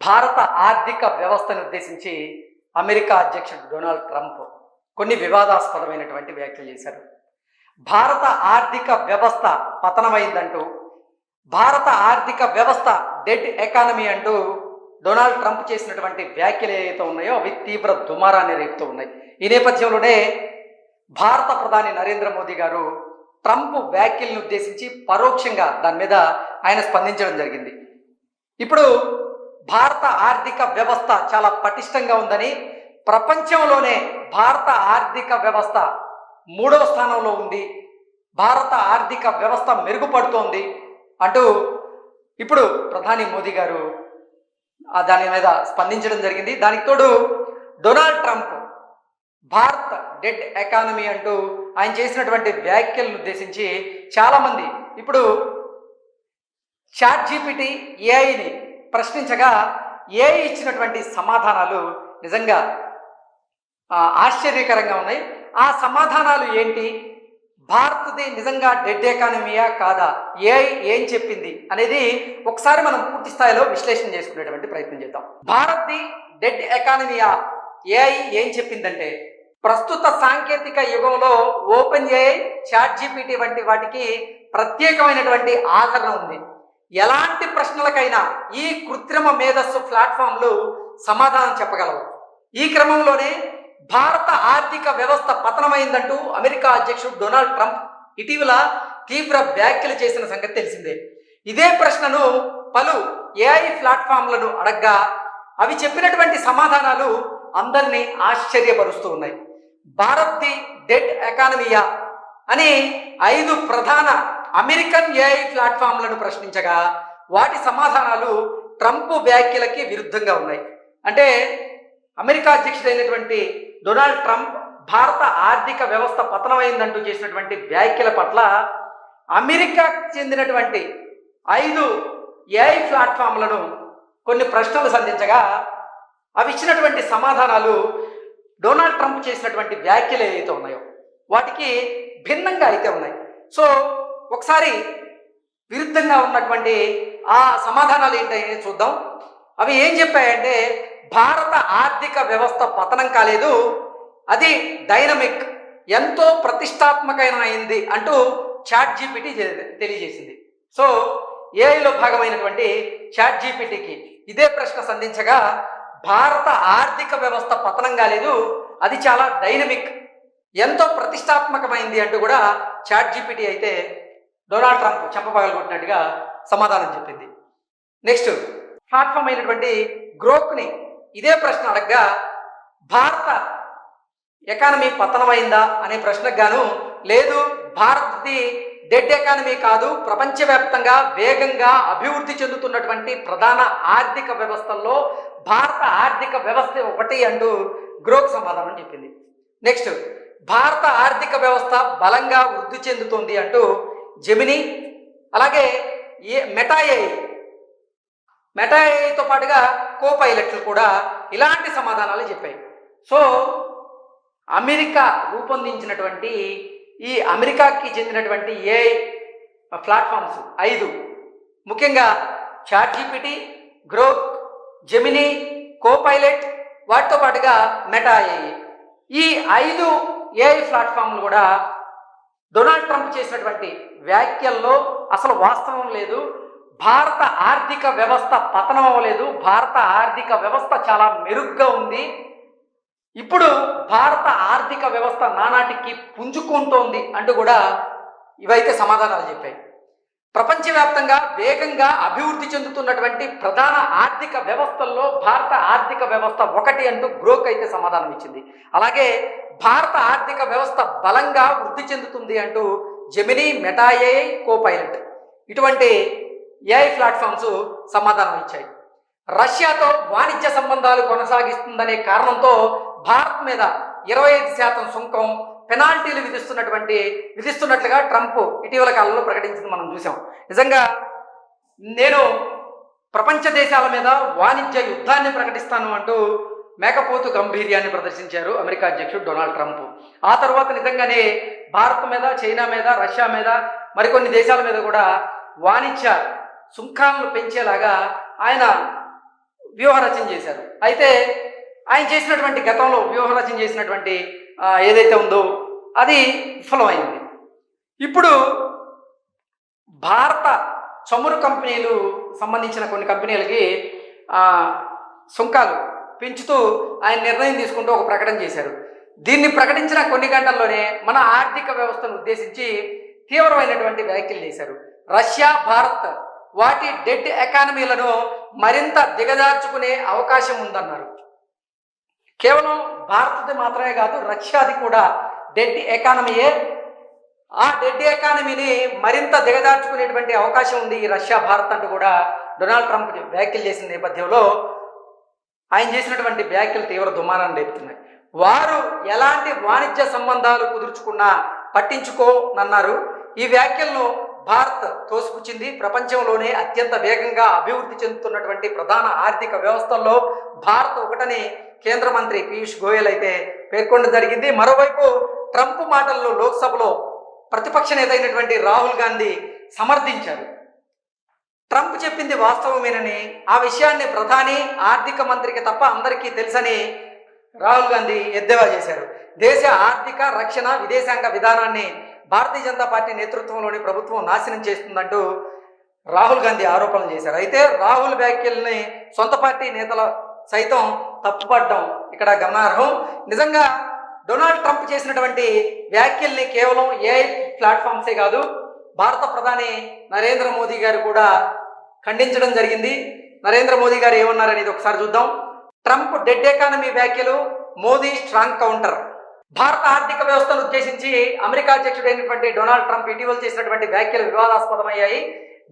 భారత ఆర్థిక వ్యవస్థను ఉద్దేశించి అమెరికా అధ్యక్షుడు డొనాల్డ్ ట్రంప్ కొన్ని వివాదాస్పదమైనటువంటి వ్యాఖ్యలు చేశారు. భారత ఆర్థిక వ్యవస్థ పతనమైందంటూ, భారత ఆర్థిక వ్యవస్థ డెడ్ ఎకానమీ అంటూ డొనాల్డ్ ట్రంప్ చేసినటువంటి వ్యాఖ్యలు ఏవైతే ఉన్నాయో అవి తీవ్ర దుమారాన్ని రేపుతూ ఉన్నాయి. ఈ నేపథ్యంలోనే భారత ప్రధాని నరేంద్ర మోదీ గారు ట్రంప్ వ్యాఖ్యలను ఉద్దేశించి పరోక్షంగా దాని మీద ఆయన స్పందించడం జరిగింది. ఇప్పుడు భారత ఆర్థిక వ్యవస్థ చాలా పటిష్టంగా ఉందని, ప్రపంచంలోనే భారత ఆర్థిక వ్యవస్థ 3వ స్థానంలో ఉంది, భారత ఆర్థిక వ్యవస్థ మెరుగుపడుతోంది అంటూ ఇప్పుడు ప్రధాని మోదీ గారు దాని మీద స్పందించడం జరిగింది. దానికి తోడు Donald Trump Bharat dead economy అంటూ ఆయన చేసినటువంటి వ్యాఖ్యలను ఉద్దేశించి చాలామంది ఇప్పుడు చాట్‌జీపీటీ ఏఐని ప్రశ్నించగా ఏఐ ఇచ్చినటువంటి సమాధానాలు నిజంగా ఆశ్చర్యకరంగా ఉన్నాయి. ఆ సమాధానాలు ఏంటి, భారత్ది నిజంగా డెడ్ ఎకానమీయా కాదా, ఏఐ ఏం చెప్పింది అనేది ఒకసారి మనం పూర్తి స్థాయిలో విశ్లేషణ చేసుకునేటువంటి ప్రయత్నం చేద్దాం. భారత్ది డెడ్ ఎకానమీయా, ఏఐ ఏం చెప్పిందంటే, ప్రస్తుత సాంకేతిక యుగంలో ఓపెన్ ఏఐ, చాట్‌జీపీటీ వంటి వాటికి ప్రత్యేకమైనటువంటి ఆదరణ ఉంది. ఎలాంటి ప్రశ్నలకైనా ఈ కృత్రిమ మేధస్సు ప్లాట్ఫామ్లు సమాధానం చెప్పగలవు. ఈ క్రమంలోనే భారత ఆర్థిక వ్యవస్థ పతనమైందంటూ అమెరికా అధ్యక్షుడు డొనాల్డ్ ట్రంప్ ఇటీవల తీవ్ర వ్యాఖ్యలు చేసిన సంగతి తెలిసిందే. ఇదే ప్రశ్నను పలు ఏఐ ప్లాట్ఫామ్లను అడగ్గా అవి చెప్పినటువంటి సమాధానాలు అందరినీ ఆశ్చర్యపరుస్తూ ఉన్నాయి. భారత్ది డెడ్ ఎకానమీయా అని 5 ప్రధాన అమెరికన్ ఏఐ ప్లాట్ఫామ్లను ప్రశ్నించగా వాటి సమాధానాలు ట్రంప్ వ్యాఖ్యలకి విరుద్ధంగా ఉన్నాయి. అంటే అమెరికా అధ్యక్షుడైనటువంటి డొనాల్డ్ ట్రంప్ భారత ఆర్థిక వ్యవస్థ పతనమైందంటూ చేసినటువంటి వ్యాఖ్యల పట్ల అమెరికాకు చెందినటువంటి 5 ఏఐ ప్లాట్ఫామ్లను కొన్ని ప్రశ్నలు సంధించగా అవి ఇచ్చినటువంటి సమాధానాలు డొనాల్డ్ ట్రంప్ చేసినటువంటి వ్యాఖ్యలు ఏవైతే ఉన్నాయో వాటికి భిన్నంగా అయితే ఉన్నాయి. సో ఒకసారి విరుద్ధంగా ఉన్నటువంటి ఆ సమాధానాలు ఏంటనేది చూద్దాం. అవి ఏం చెప్పాయంటే, భారత ఆర్థిక వ్యవస్థ పతనం కాలేదు, అది డైనమిక్, ఎంతో ప్రతిష్టాత్మకమైనది అంటూ చాట్‌జీపీటీ తెలియజేసింది. సో ఏఐలో భాగమైనటువంటి చాట్‌జీపీటీకి ఇదే ప్రశ్న సంధించగా భారత ఆర్థిక వ్యవస్థ పతనం కాలేదు, అది చాలా డైనమిక్, ఎంతో ప్రతిష్టాత్మకమైంది అంటూ కూడా చాట్‌జీపీటీ అయితే డొనాల్డ్ ట్రంప్ చెంపపగలగొట్టినట్టుగా సమాధానం చెప్పింది. నెక్స్ట్ ప్లాట్ఫామ్ అయినటువంటి గ్రోక్ని ఇదే ప్రశ్న అడగగా భారత ఎకానమీ పతనమైందా అనే ప్రశ్నకు గాను లేదు, భారత్ది డెడ్ ఎకానమీ కాదు, ప్రపంచవ్యాప్తంగా వేగంగా అభివృద్ధి చెందుతున్నటువంటి ప్రధాన ఆర్థిక వ్యవస్థల్లో భారత ఆర్థిక వ్యవస్థ ఒకటి అంటూ గ్రోక్ సమాధానం చెప్పింది. నెక్స్ట్ భారత ఆర్థిక వ్యవస్థ బలంగా వృద్ధి చెందుతుంది అంటూ జెమినీ, అలాగే మెటా ఏఐతో పాటుగా కోపైలట్లు కూడా ఇలాంటి సమాధానాలు చెప్పాయి. సో అమెరికా రూపొందించినటువంటి ఈ అమెరికాకి చెందినటువంటి ఏఐ ప్లాట్ఫామ్స్ 5 ముఖ్యంగా చాట్‌జీపీటీ, గ్రోక్, జెమినీ, కోపైలట్, వాటితో పాటుగా మెటా ఏఐ, ఈ 5 ఏఐ ప్లాట్ఫామ్లు కూడా డొనాల్డ్ ట్రంప్ చేసినటువంటి వ్యాఖ్యల్లో అసలు వాస్తవం లేదు. భారత ఆర్థిక వ్యవస్థ పతనం అవ్వలేదు, భారత ఆర్థిక వ్యవస్థ చాలా మెరుగ్గా ఉంది, ఇప్పుడు భారత ఆర్థిక వ్యవస్థ నానాటికి పుంజుకుంటోంది అంటూ కూడా ఇవైతే సమాధానాలు చెప్పాయి. ప్రపంచవ్యాప్తంగా వేగంగా అభివృద్ధి చెందుతున్నటువంటి ప్రధాన ఆర్థిక వ్యవస్థల్లో భారత ఆర్థిక వ్యవస్థ ఒకటి అంటూ గ్రోక్ అయితే సమాధానం ఇచ్చింది. అలాగే భారత ఆర్థిక వ్యవస్థ బలంగా వృద్ధి చెందుతుంది అంటూ జెమినీ, మెటా ఏఐ, కోపైలట్ ఇటువంటి ఏఐ ప్లాట్ఫామ్స్ సమాధానం ఇచ్చాయి. రష్యాతో వాణిజ్య సంబంధాలు కొనసాగిస్తుందనే కారణంతో భారత్ మీద 25% సుంకం, పెనాల్టీలు విధిస్తున్నట్లుగా ట్రంప్ ఇటీవల కాలంలో ప్రకటించింది మనం చూసాం. నిజంగా నేను ప్రపంచ దేశాల మీద వాణిజ్య యుద్ధాన్ని ప్రకటిస్తాను అంటూ మేకపోతు గంభీర్యాన్ని ప్రదర్శించారు అమెరికా అధ్యక్షుడు డొనాల్డ్ ట్రంప్. ఆ తర్వాత నిజంగానే భారత్ మీద, చైనా మీద, రష్యా మీద, మరికొన్ని దేశాల మీద కూడా వాణిజ్య సుంకాలను పెంచేలాగా ఆయన వ్యూహరచన చేశారు. అయితే ఆయన చేసినటువంటి గతంలో వ్యూహరచన చేసినటువంటి ఏదైతే ఉందో అది విఫలమైంది. ఇప్పుడు భారత చమురు కంపెనీలు సంబంధించిన కొన్ని కంపెనీలకి సుంకాలు పెంచుతూ ఆయన నిర్ణయం తీసుకుంటూ ఒక ప్రకటన చేశారు. దీన్ని ప్రకటించిన కొన్ని గంటల్లోనే మన ఆర్థిక వ్యవస్థను ఉద్దేశించి తీవ్రమైనటువంటి వ్యాఖ్యలు చేశారు. రష్యా, భారత్ వాటి డెడ్ ఎకానమీలను మరింత దిగజార్చుకునే అవకాశం ఉందన్నారు. కేవలం భారత్ది మాత్రమే కాదు, రష్యాది కూడా డెడ్ ఎకానమీయే. ఆ డెడ్ ఎకానమీని మరింత దిగజార్చుకునేటువంటి అవకాశం ఉంది ఈ రష్యా, భారత్ అంటూ కూడా డొనాల్డ్ ట్రంప్ వ్యాఖ్యలు చేసిన నేపథ్యంలో ఆయన చేసినటువంటి వ్యాఖ్యలు తీవ్ర దుమారాన్ని రేపుతున్నాయి. వారు ఎలాంటి వాణిజ్య సంబంధాలు కుదుర్చుకున్నా పట్టించుకోనన్నారు. ఈ వ్యాఖ్యలను భారత్ తోసిపుచ్చింది. ప్రపంచంలోనే అత్యంత వేగంగా అభివృద్ధి చెందుతున్నటువంటి ప్రధాన ఆర్థిక వ్యవస్థల్లో భారత్ ఒకటని కేంద్ర మంత్రి పీయూష్ గోయల్ అయితే పేర్కొనడం జరిగింది. మరోవైపు ట్రంప్ మాటల్లో లోక్సభలో ప్రతిపక్ష నేత అయినటువంటి రాహుల్ గాంధీ సమర్థించారు. ట్రంప్ చెప్పింది వాస్తవమేనని, ఆ విషయాన్ని ప్రధాని, ఆర్థిక మంత్రికి తప్ప అందరికీ తెలుసని రాహుల్ గాంధీ ఎద్దేవా చేశారు. దేశ ఆర్థిక, రక్షణ, విదేశాంగ విధానాన్ని భారతీయ జనతా పార్టీ నేతృత్వంలోని ప్రభుత్వం నాశనం చేస్తుందంటూ రాహుల్ గాంధీ ఆరోపణలు చేశారు. అయితే రాహుల్ వ్యాఖ్యల్ని సొంత పార్టీ నేతల సైతం తప్పుపడడం ఇక్కడ గమనార్హం. నిజంగా డొనాల్డ్ ట్రంప్ చేసినటువంటి వ్యాఖ్యల్ని కేవలం ఏఐ ప్లాట్ఫామ్సే కాదు, భారత ప్రధాని నరేంద్ర మోదీ గారు కూడా ఖండించడం జరిగింది. నరేంద్ర మోదీ గారు ఏమన్నారనేది ఒకసారి చూద్దాం. ట్రంప్ డెడ్ ఎకానమీ వ్యాఖ్యలు, మోదీ స్ట్రాంగ్ కౌంటర్. భారత ఆర్థిక వ్యవస్థను ఉద్దేశించి అమెరికా అధ్యక్షుడైనటువంటి డొనాల్డ్ ట్రంప్ ఇటీవల చేసినటువంటి వ్యాఖ్యలు వివాదాస్పదమయ్యాయి.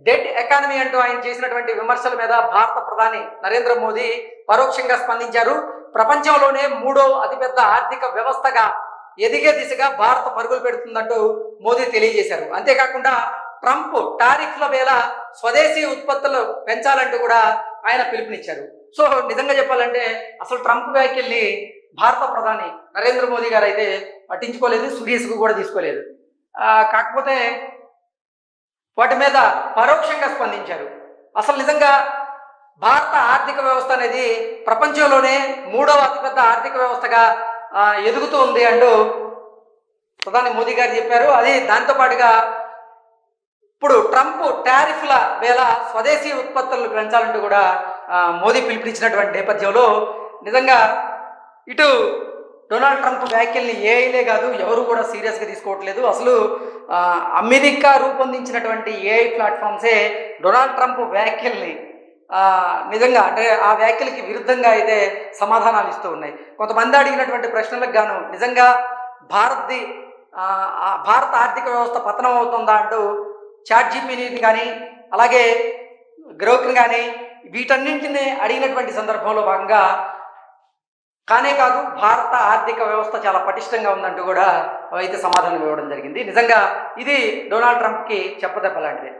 డెడ్ ఎకానమీ అంటూ ఆయన చేసినటువంటి విమర్శల మీద భారత ప్రధాని నరేంద్ర మోదీ పరోక్షంగా స్పందించారు. ప్రపంచంలోనే 3వ అతిపెద్ద ఆర్థిక వ్యవస్థగా ఎదిగే దిశగా భారత్ పరుగులు పెడుతుందంటూ మోదీ తెలియజేశారు. అంతేకాకుండా ట్రంప్ టారిఫ్ల వేళ స్వదేశీ ఉత్పత్తులు పెంచాలంటూ కూడా ఆయన పిలుపునిచ్చారు. సో నిజంగా చెప్పాలంటే అసలు ట్రంప్ వ్యాఖ్యల్ని భారత ప్రధాని నరేంద్ర మోదీ గారు అయితే పట్టించుకోలేదు, సీరియస్గా కూడా తీసుకోలేదు. కాకపోతే వాటి మీద పరోక్షంగా స్పందించారు. అసలు నిజంగా భారత ఆర్థిక వ్యవస్థ అనేది ప్రపంచంలోనే 3వ అతిపెద్ద ఆర్థిక వ్యవస్థగా ఎదుగుతూ ఉంది అంటూ ప్రధాని మోదీ గారు చెప్పారు. అది దాంతోపాటుగా ఇప్పుడు ట్రంప్ టారిఫ్ల వేళ స్వదేశీ ఉత్పత్తులను పెంచాలంటూ కూడా మోదీ పిలుపునిచ్చినటువంటి నేపథ్యంలో నిజంగా ఇటు డొనాల్డ్ ట్రంప్ వ్యాఖ్యల్ని ఏఐలే కాదు ఎవరు కూడా సీరియస్గా తీసుకోవట్లేదు. అసలు అమెరికా రూపొందించినటువంటి ఏఐ ప్లాట్ఫామ్సే డొనాల్డ్ ట్రంప్ వ్యాఖ్యల్ని నిజంగా అంటే ఆ వ్యాఖ్యలకి విరుద్ధంగా అయితే సమాధానాలు ఇస్తూ ఉన్నాయి. కొంతమంది అడిగినటువంటి ప్రశ్నలకు గాను నిజంగా భారత ఆర్థిక వ్యవస్థ పతనం అవుతుందా అంటూ చాట్‌జీపీటీని కానీ అలాగే గ్రోక్ని కానీ వీటన్నింటినీ అడిగినటువంటి సందర్భంలో భాగంగా కానే కాదు, భారత ఆర్థిక వ్యవస్థ చాలా పటిష్టంగా ఉందంటూ కూడా అయితే సమాధానం ఇవ్వడం జరిగింది. నిజంగా ఇది డొనాల్డ్ ట్రంప్కి చెప్పదెబ్బ లాంటిదే.